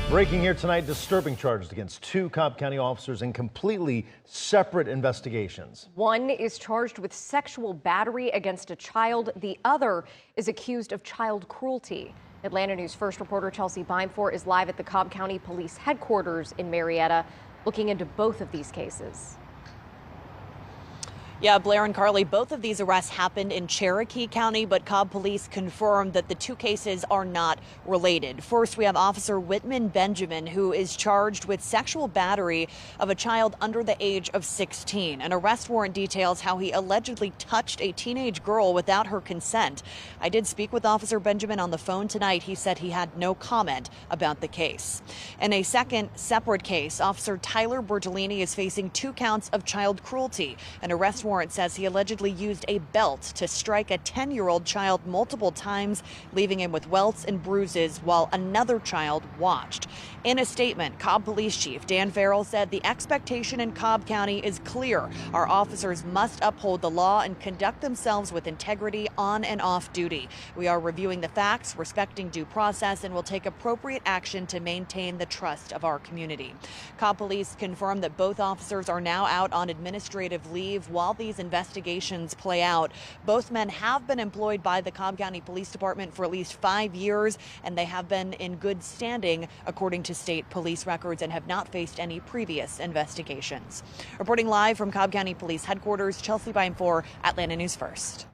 Breaking here tonight, disturbing charges against two Cobb County officers in completely separate investigations. One is charged with sexual battery against a child. The other is accused of child cruelty. Atlanta News First reporter Chelsea Beimfor is live at the Cobb County Police Headquarters in Marietta, looking into both of these cases. Yeah, Blair and Carly, both of these arrests happened in Cherokee County, but Cobb police confirmed that the two cases are not related. First, we have Officer Whitman Benjamin, who is charged with sexual battery of a child under the age of 16. An arrest warrant details how he allegedly touched a teenage girl without her consent. I did speak with Officer Benjamin on the phone tonight. He said he had no comment about the case. In a second separate case, Officer Tyler Bertolini is facing 2 counts of child cruelty. An arrest warrant says he allegedly used a belt to strike a 10-year-old child multiple times, leaving him with welts and bruises while another child watched. In a statement, Cobb Police Chief Dan Farrell said the expectation in Cobb County is clear. Our officers must uphold the law and conduct themselves with integrity on and off duty. We are reviewing the facts, respecting due process, and will take appropriate action to maintain the trust of our community. Cobb Police confirmed that both officers are now out on administrative leave while these investigations play out. Both men have been employed by the Cobb County Police Department for at least 5 years, and they have been in good standing according to state police records and have not faced any previous investigations. Reporting live from Cobb County Police Headquarters, Chelsea Beimfor, Atlanta News First.